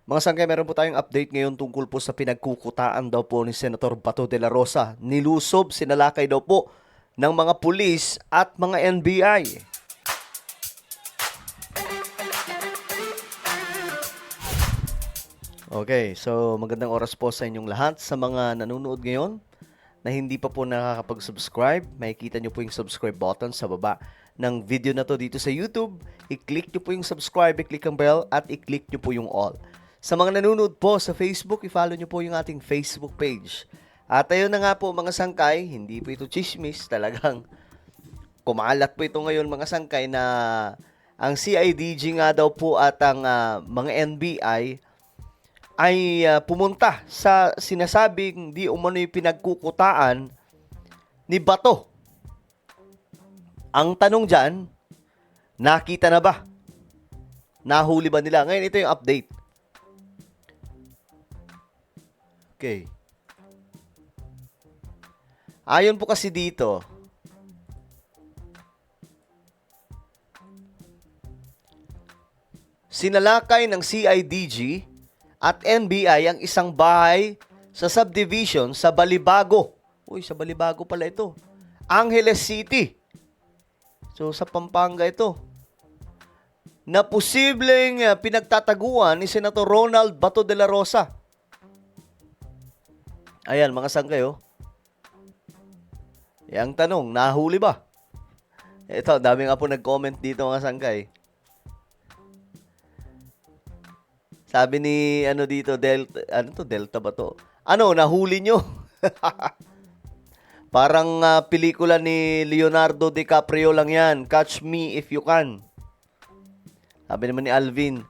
Mga sangkay, meron po tayong update ngayon tungkol po sa pinagkukutaan daw po ni Senator Bato de la Rosa. Nilusob, sinalakay daw po ng mga pulis at mga NBI. Okay, so magandang oras po sa inyong lahat. Sa mga nanonood ngayon na hindi pa po nakakapag-subscribe, makikita nyo po yung subscribe button sa baba ng video na to dito sa YouTube. I-click nyo po yung subscribe, i-click ang bell, at i-click nyo po yung all. Sa mga nanonood po sa Facebook, i-follow nyo po yung ating Facebook page. At ayun na nga po mga sangkay, hindi po ito chismis, talagang kumalat po ito ngayon mga sangkay na ang CIDG nga daw po at ang mga NBI ay pumunta sa sinasabing di umano'y pinagkukutaan ni Bato. Ang tanong dyan, nakita na ba? Nahuli ba nila? Ngayon, ito yung update. Okay. Ayon po kasi dito, sinalakay ng CIDG at NBI ang isang bahay sa subdivision sa Balibago. Uy, sa Balibago pala ito. Angeles City. So, sa Pampanga ito. Na posibleng pinagtataguan ni Senator Ronald Bato de la Rosa. Ayan, mga sangkay, oh. Ang tanong, nahuli ba? Ito, dami nga po nag-comment dito, mga sangkay. Sabi ni, dito, Delta ba to? Nahuli nyo? Parang pelikula ni Leonardo DiCaprio lang yan. Catch Me If You Can. Sabi naman ni Alvin,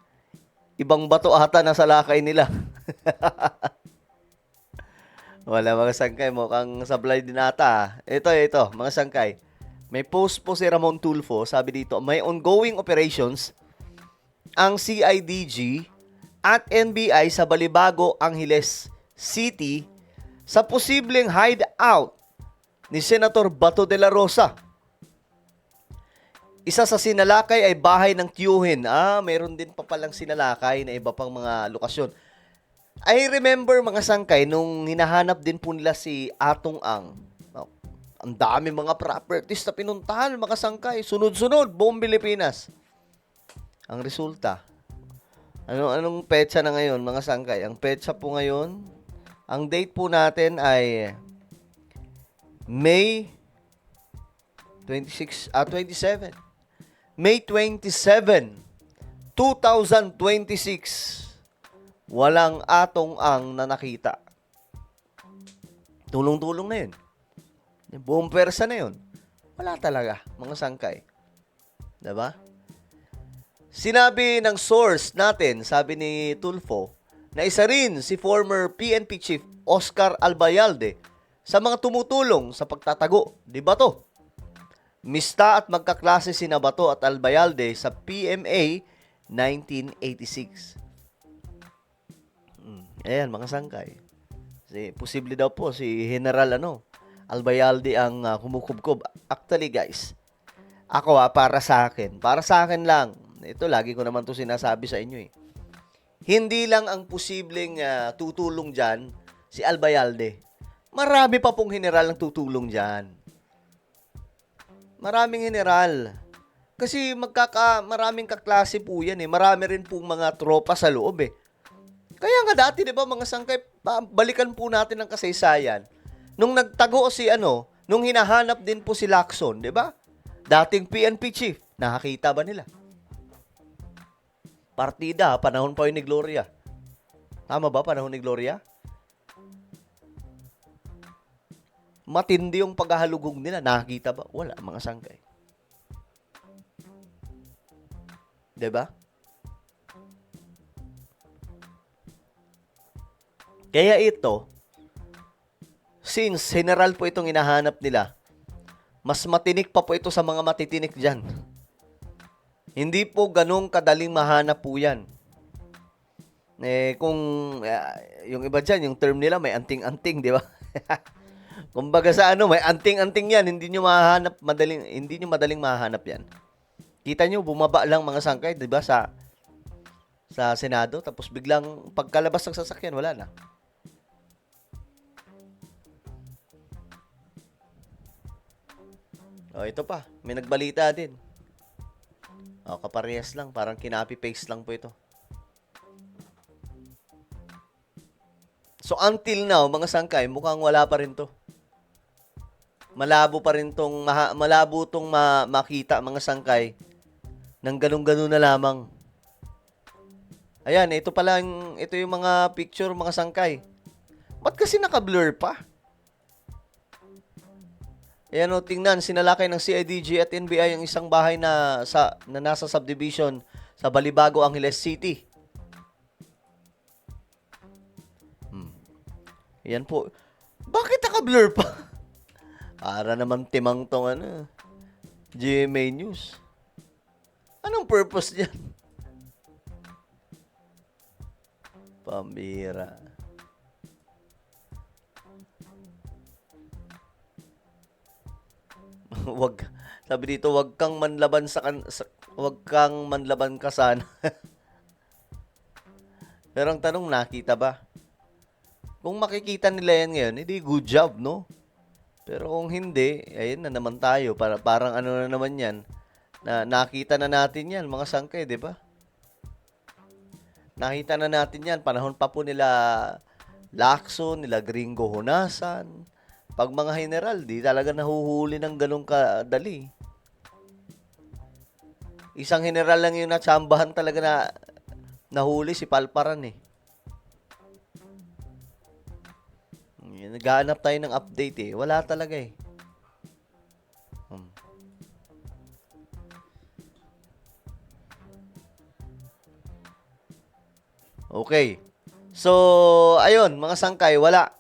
ibang bato ata nasa lakay nila. Wala mga sangkay, mukhang sablay din ata. Ito, mga sangkay. May post po si Ramon Tulfo, sabi dito, may ongoing operations ang CIDG at NBI sa Balibago, Angeles City sa posibleng hideout ni Senator Bato de la Rosa. Isa sa sinalakay ay bahay ng tiyuhin. Mayroon din pa palang sinalakay na iba pang mga lokasyon. I remember mga sangkay nung hinahanap din po nila si Atong Ang. Ang dami mga properties na pinuntahan mga sangkay. Sunod-sunod, buong Pilipinas. Ang resulta, anong petsa na ngayon mga sangkay? Ang petsa po ngayon, ang date po natin ay May 27. May 27, 2026. Walang Atong Ang na nakita. Tulong-tulong na yun. Buong persa na yun. Wala talaga, mga sangkay. Diba? Sinabi ng source natin, sabi ni Tulfo, na isa rin si former PNP Chief Oscar Albayalde sa mga tumutulong sa pagtatago ni Bato. Mista at magkaklase sina Bato at Albayalde sa PMA 1986. Ayan, mga sangkay. Posible daw po si General Albayalde ang kumukubkob. Actually, guys, ako para sa akin lang, ito lagi ko naman to sinasabi sa inyo eh. Hindi lang ang posibleng tutulong dyan si Albayalde. Marami pa pong general ang tutulong dyan. Maraming general. Kasi maraming kaklase po yan eh. Marami rin pong mga tropa sa loob eh. Kaya nga dati, di ba, mga sangkay, balikan po natin ang kasaysayan. Nung nagtago nung hinahanap din po si Lacson, di ba? Dating PNP chief, nakakita ba nila? Partida, panahon pa yun ni Gloria. Tama ba, panahon ni Gloria? Matindi yung paghahalugog nila, nakakita ba? Wala, mga sangkay. Di ba? Kaya ito, since general po itong hinahanap nila, mas matinik pa po ito sa mga matitinik dyan. Hindi po ganong kadaling mahanap po yan. Kung yung iba dyan, yung term nila may anting-anting, di ba? Kumbaga sa may anting-anting yan, hindi nyo madaling mahanap yan. Kita nyo, bumaba lang mga sangkay, di ba, sa sa Senado, tapos biglang pagkalabas ng sasakyan, wala na. O, ito pa. May nagbalita din. O, kaparehas lang. Parang kinopy-paste lang po ito. So, until now, mga sangkay, mukhang wala pa rin to. Malabo pa rin tong, malabo tong makita, mga sangkay, ng ganun-ganun na lamang. Ayan, ito pala, ito yung mga picture, mga sangkay. Ba't kasi naka-blur pa? Ayan o, tingnan, sinalakay ng CIDG at NBI ang isang bahay na nasa subdivision sa Balibago, Angeles City. Ayan po. Bakit naka-blur pa? Para naman timang tong GMA News. Anong purpose niyan? Pambira. Wag, sabi dito, wag kang manlaban wag kang manlaban ka sana. Pero ang tanong, nakita ba? Kung makikita nila yan ngayon, hindi good job, no? Pero kung hindi, ayun na naman tayo. Parang ano na naman yan, na nakita na natin yan, mga sangkay, di ba? Nakita na natin yan, panahon pa po nila Lacson, nila Gringo Honasan. Pag mga general, di talaga nahuhuli ng ganun kadali. Isang general lang yung natsambahan talaga na nahuli, si Palparan eh. Naghahanap tayo ng update eh. Wala talaga eh. Okay. So, ayun, mga sangkay, wala.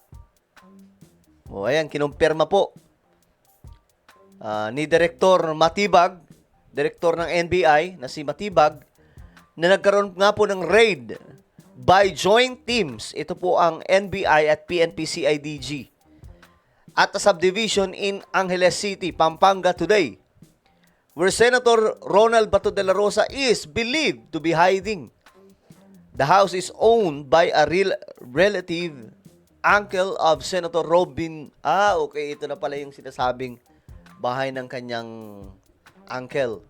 O, ayan, kinumpirma po ni Direktor Matibag, Direktor ng NBI na si Matibag, na nagkaroon nga po ng raid by joint teams. Ito po ang NBI at PNP-CIDG at a subdivision in Angeles City, Pampanga today, where Senator Ronald Bato de la Rosa is believed to be hiding. The house is owned by a relative, uncle of Senator Robin. Okay, ito na pala yung sinasabing bahay ng kanyang uncle.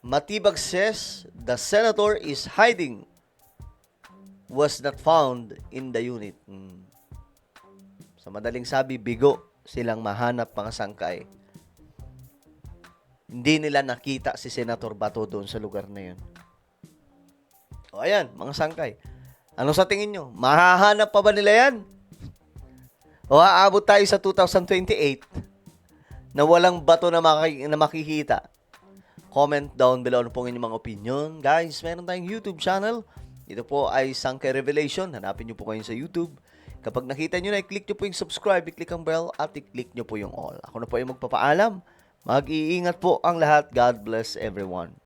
Matibag says the senator is hiding, was not found in the unit. Sa madaling sabi, bigo silang mahanap, mga sangkay. Hindi nila nakita si Senator Bato doon sa lugar na yun. O ayan, mga sangkay. Ano sa tingin nyo? Mahahanap pa ba nila yan? O aabot tayo sa 2028 na walang bato na makikita? Comment down below ano pong inyong mga opinion. Guys, meron tayong YouTube channel. Ito po ay Sangkay Revelation. Hanapin nyo po kayo sa YouTube. Kapag nakita nyo na, i-click nyo po yung subscribe, i-click ang bell, at i-click nyo po yung all. Ako na po yung magpapaalam. Mag-iingat po ang lahat. God bless everyone.